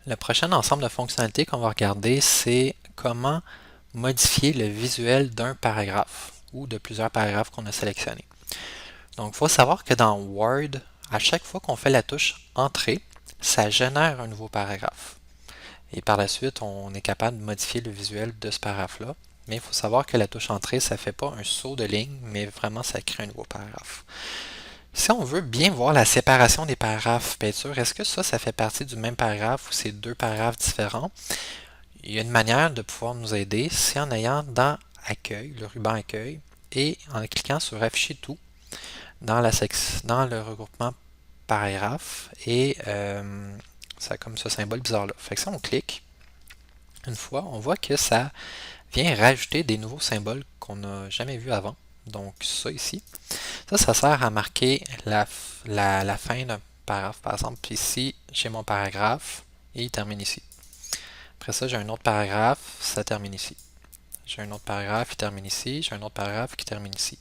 Le prochain ensemble de fonctionnalités qu'on va regarder, c'est comment modifier le visuel d'un paragraphe ou de plusieurs paragraphes qu'on a sélectionnés. Donc, il faut savoir que dans Word, à chaque fois qu'on fait la touche Entrée, ça génère un nouveau paragraphe. Et par la suite, on est capable de modifier le visuel de ce paragraphe-là. Mais il faut savoir que la touche Entrée, ça ne fait pas un saut de ligne, mais vraiment, ça crée un nouveau paragraphe. Si on veut bien voir la séparation des paragraphes peinture, est-ce que ça fait partie du même paragraphe ou c'est deux paragraphes différents? Il y a une manière de pouvoir nous aider, c'est en ayant dans Accueil, le ruban Accueil, et en cliquant sur Afficher tout dans le regroupement paragraphe, et ça a comme ce symbole bizarre là. Fait que si on clique, une fois, on voit que ça vient rajouter des nouveaux symboles qu'on n'a jamais vus avant. Donc ça ici. Ça sert à marquer la fin d'un paragraphe. Par exemple, ici, j'ai mon paragraphe et il termine ici. Après ça, j'ai un autre paragraphe, ça termine ici. J'ai un autre paragraphe qui termine ici. J'ai un autre paragraphe qui termine ici.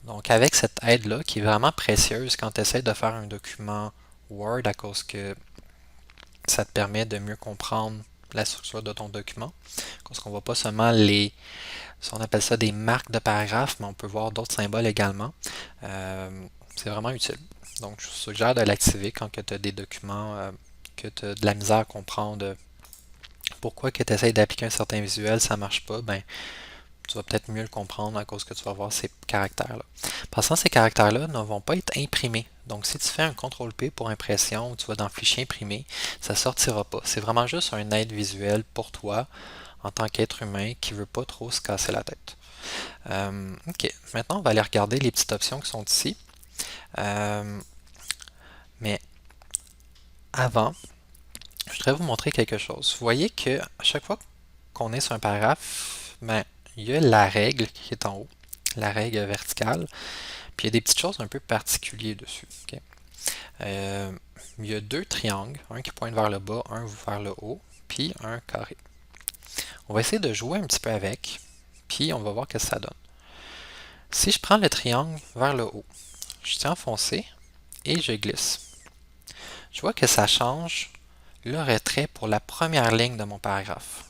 Donc avec cette aide-là, qui est vraiment précieuse quand tu essaies de faire un document Word à cause que ça te permet de mieux comprendre la structure de ton document. Parce qu'on ne voit pas seulement on appelle ça des marques de paragraphes, mais on peut voir d'autres symboles également. C'est vraiment utile. Donc, je vous suggère de l'activer quand tu as des documents que tu as de la misère à comprendre pourquoi que tu essaies d'appliquer un certain visuel, ça ne marche pas, ben, tu vas peut-être mieux le comprendre à cause que tu vas voir ces caractères-là. Passant, ces caractères-là ne vont pas être imprimés. Donc, si tu fais un CTRL-P pour impression ou tu vas dans Fichier imprimé, ça ne sortira pas. C'est vraiment juste un aide visuel pour toi en tant qu'être humain qui ne veut pas trop se casser la tête. OK, maintenant on va aller regarder les petites options qui sont ici. Mais avant, je voudrais vous montrer quelque chose. Vous voyez que à chaque fois qu'on est sur un paragraphe, ben, il y a la règle qui est en haut, la règle verticale, puis il y a des petites choses un peu particulières dessus. Okay? Il y a deux triangles, un qui pointe vers le bas, un vers le haut, puis un carré. On va essayer de jouer un petit peu avec, puis on va voir ce que ça donne. Si je prends le triangle vers le haut, je tiens enfoncé et je glisse. Je vois que ça change le retrait pour la première ligne de mon paragraphe.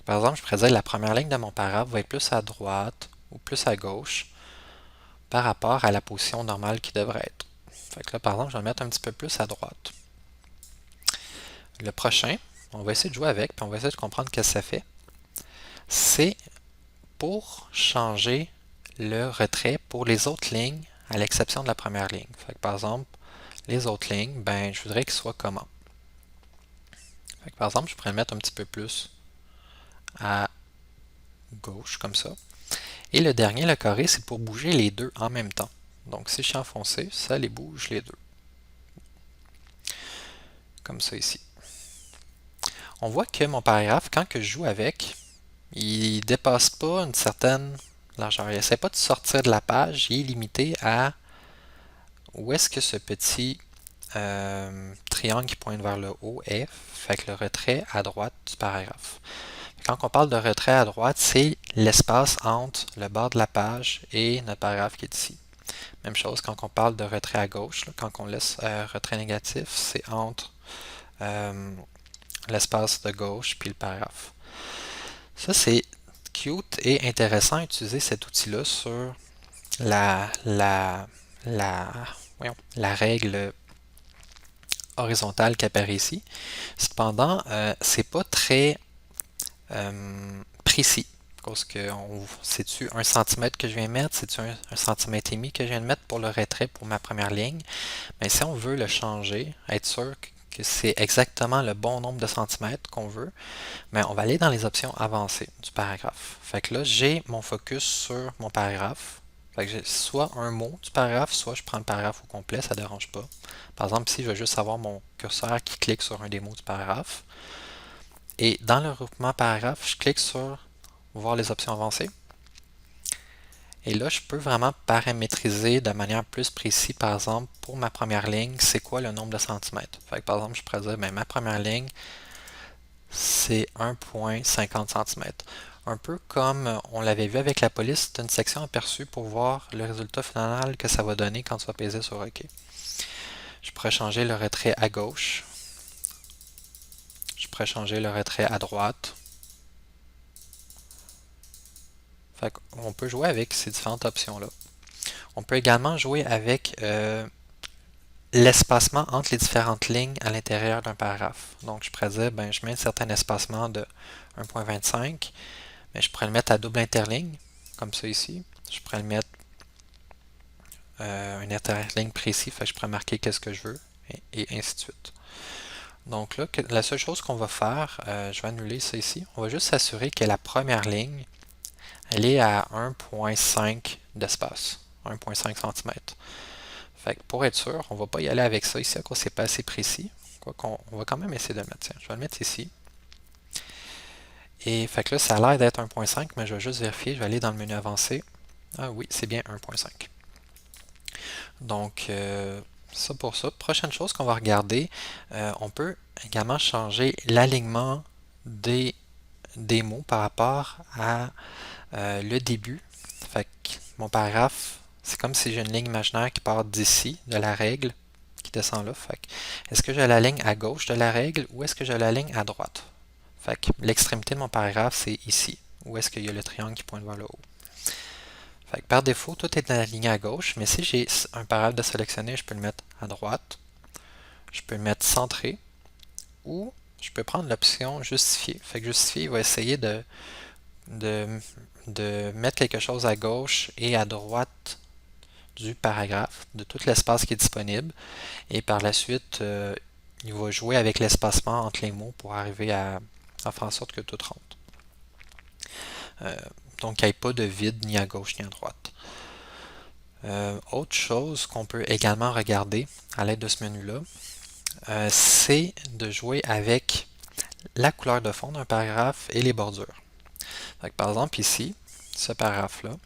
Par exemple, je pourrais dire que la première ligne de mon paragraphe va être plus à droite ou plus à gauche par rapport à la position normale qui devrait être. Fait que là, par exemple, je vais le mettre un petit peu plus à droite. Le prochain, on va essayer de jouer avec, puis on va essayer de comprendre ce que ça fait. C'est pour changer le retrait pour les autres lignes, à l'exception de la première ligne. Fait que, par exemple, les autres lignes, ben, je voudrais qu'ils soient comment? Fait que, par exemple, je pourrais le mettre un petit peu plus à gauche, comme ça. Et le dernier, le carré, c'est pour bouger les deux en même temps. Donc, si je suis enfoncé, ça les bouge les deux. Comme ça ici. On voit que mon paragraphe, quand que je joue avec, il ne dépasse pas une certaine largeur. Il n'essaie pas de sortir de la page. Il est limité à où est-ce que ce petit triangle qui pointe vers le haut est. Fait que le retrait à droite du paragraphe. Quand on parle de retrait à droite, c'est l'espace entre le bord de la page et notre paragraphe qui est ici. Même chose quand on parle de retrait à gauche, là, quand on laisse retrait négatif, c'est entre l'espace de gauche puis le paragraphe. Ça, c'est cute et intéressant à utiliser cet outil-là sur la, la, la, la règle horizontale qui apparaît ici. Cependant, c'est pas très précis. Parce que c'est-tu 1 cm que je viens mettre, c'est-tu 1 cm et demi que je viens de mettre pour le retrait pour ma première ligne. Mais si on veut le changer, être sûr que c'est exactement le bon nombre de centimètres qu'on veut, mais on va aller dans les options avancées du paragraphe. Fait que là, j'ai mon focus sur mon paragraphe. Fait que j'ai soit un mot du paragraphe, soit je prends le paragraphe au complet, ça ne dérange pas. Par exemple, ici, je vais juste avoir mon curseur qui clique sur un des mots du paragraphe. Et dans le regroupement paragraphe, je clique sur voir les options avancées. Et là, je peux vraiment paramétriser de manière plus précise, par exemple, pour ma première ligne, c'est quoi le nombre de centimètres. Fait que, par exemple, je pourrais dire, ben, ma première ligne, c'est 1,50 cm. Un peu comme on l'avait vu avec la police, c'est une section aperçue pour voir le résultat final que ça va donner quand tu vas peser sur OK. Je pourrais changer le retrait à gauche. pourrais changer le retrait à droite. Fait qu'on peut jouer avec ces différentes options-là. On peut également jouer avec l'espacement entre les différentes lignes à l'intérieur d'un paragraphe. Donc, je pourrais dire, ben, je mets un certain espacement de 1.25, mais je pourrais le mettre à double interligne, comme ça ici. Je pourrais le mettre un interligne précis, fait que je pourrais marquer qu'est-ce que je veux, et ainsi de suite. Donc là, la seule chose qu'on va faire, je vais annuler ça ici, on va juste s'assurer que la première ligne, elle est à 1.5 d'espace, 1.5 cm. Fait que pour être sûr, on ne va pas y aller avec ça ici, à cause c'est pas assez précis. On va quand même essayer de le mettre. Tiens, je vais le mettre ici. Et fait que là, ça a l'air d'être 1.5, mais je vais juste vérifier. Je vais aller dans le menu avancé. Ah oui, c'est bien 1.5. Donc, ça pour ça. Prochaine chose qu'on va regarder, on peut également changer l'alignement des mots par rapport à le début. Fait que mon paragraphe, c'est comme si j'ai une ligne imaginaire qui part d'ici, de la règle, qui descend là. Fait que, est-ce que je la ligne à gauche de la règle ou est-ce que je la ligne à droite? Fait que l'extrémité de mon paragraphe, c'est ici. Où est-ce qu'il y a le triangle qui pointe vers le haut? Fait que par défaut, tout est aligné à gauche, mais si j'ai un paragraphe de sélectionner, je peux le mettre à droite. Je peux le mettre centré ou je peux prendre l'option justifier. Fait que justifier, il va essayer de mettre quelque chose à gauche et à droite du paragraphe, de tout l'espace qui est disponible. Et par la suite, il va jouer avec l'espacement entre les mots pour arriver à faire en sorte que tout rentre. Donc, il n'y ait pas de vide ni à gauche ni à droite. Autre chose qu'on peut également regarder à l'aide de ce menu-là, c'est de jouer avec la couleur de fond d'un paragraphe et les bordures. Donc, par exemple, ici, ce paragraphe-là,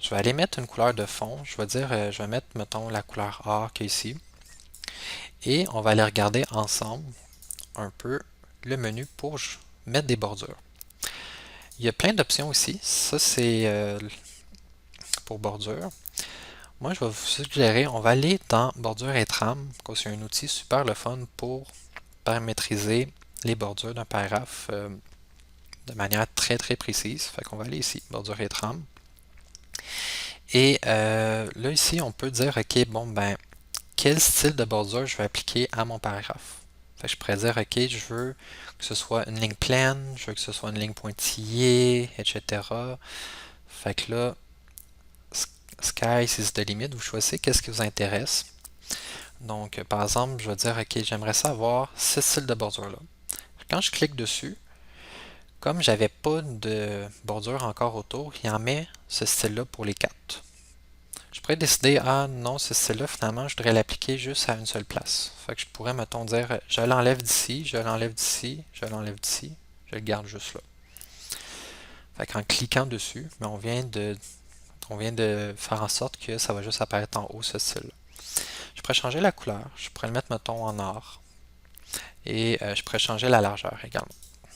je vais aller mettre une couleur de fond. Je vais dire, je vais mettre, mettons, la couleur or qui est ici. Et on va aller regarder ensemble un peu le menu pour mettre des bordures. Il y a plein d'options ici. Ça, c'est pour bordure. Moi, je vais vous suggérer, on va aller dans bordure et trame, parce que c'est un outil super le fun pour paramétriser les bordures d'un paragraphe de manière très très précise. Fait qu'on va aller ici, bordure et trame. Et là, ici, on peut dire, OK, bon, ben, quel style de bordure je vais appliquer à mon paragraphe. Fait que je pourrais dire, OK, je veux que ce soit une ligne pleine, je veux que ce soit une ligne pointillée, etc. Fait que là, Sky is the limit, vous choisissez qu'est-ce qui vous intéresse. Donc, par exemple, je vais dire, OK, j'aimerais savoir ce style de bordure-là. Quand je clique dessus, comme j'avais pas de bordure encore autour, il en met ce style-là pour les quatre. Je pourrais décider, ah non, ce style-là, finalement, je voudrais l'appliquer juste à une seule place. Fait que je pourrais, mettons, dire, je l'enlève d'ici, je l'enlève d'ici, je l'enlève d'ici, je le garde juste là. Fait qu'en cliquant dessus, mais on vient de faire en sorte que ça va juste apparaître en haut, ce style-là. Je pourrais changer la couleur, je pourrais le mettre, mettons, en or. Et je pourrais changer la largeur également.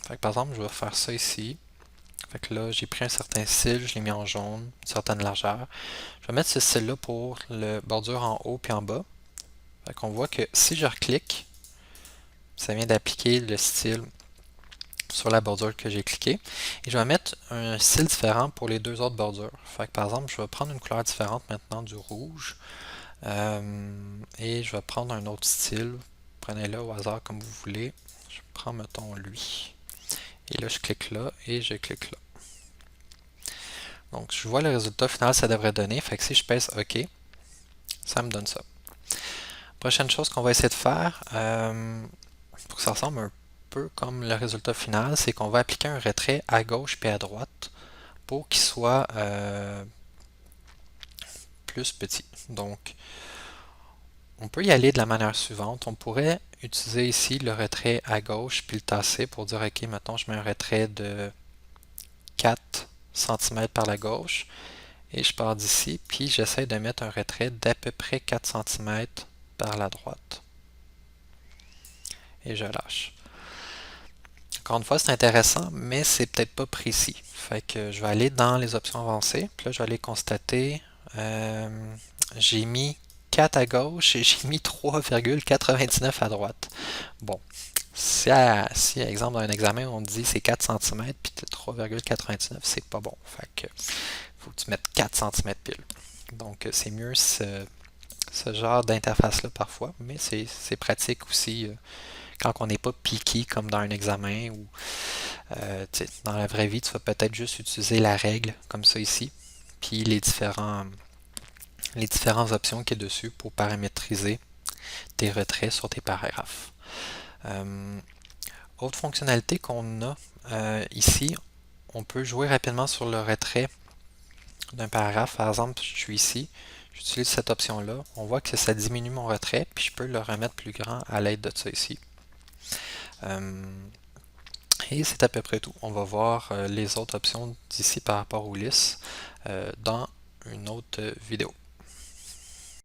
Fait que, par exemple, je vais faire ça ici. Fait que là, j'ai pris un certain style, je l'ai mis en jaune, une certaine largeur. Je vais mettre ce style-là pour le bordure en haut puis en bas. Fait qu'on voit que si je reclique, ça vient d'appliquer le style sur la bordure que j'ai cliqué. Et je vais mettre un style différent pour les deux autres bordures. Fait que par exemple, je vais prendre une couleur différente maintenant du rouge. Et je vais prendre un autre style. Prenez-le au hasard comme vous voulez. Je prends, mettons, lui. Et là, je clique là et je clique là. Donc, je vois le résultat final, ça devrait donner. Fait que si je pèse OK, ça me donne ça. Prochaine chose qu'on va essayer de faire, pour que ça ressemble un peu comme le résultat final, c'est qu'on va appliquer un retrait à gauche puis à droite pour qu'il soit plus petit. Donc, on peut y aller de la manière suivante. On pourrait utiliser ici le retrait à gauche puis le tasser pour dire, OK, mettons, je mets un retrait de 4 cm par la gauche et je pars d'ici, puis j'essaie de mettre un retrait d'à peu près 4 cm par la droite. Et je lâche. Encore une fois, c'est intéressant, mais c'est peut-être pas précis. Fait que je vais aller dans les options avancées, puis là, je vais aller constater, j'ai mis 4 à gauche et j'ai mis 3,99 à droite. Bon, Si, exemple, dans un examen, on te dit c'est 4 cm puis tu as 3,99, c'est pas bon. Fait que faut que tu mettes 4 cm pile. Donc, c'est mieux ce genre d'interface-là parfois, mais c'est pratique aussi quand on n'est pas piqué comme dans un examen ou dans la vraie vie, tu vas peut-être juste utiliser la règle comme ça ici, puis les différentes options qui est dessus pour paramétriser tes retraits sur tes paragraphes. Autre fonctionnalité qu'on a ici, on peut jouer rapidement sur le retrait d'un paragraphe. Par exemple, je suis ici, j'utilise cette option-là. On voit que ça diminue mon retrait, puis je peux le remettre plus grand à l'aide de ça ici. Et c'est à peu près tout. On va voir les autres options d'ici par rapport aux listes dans une autre vidéo.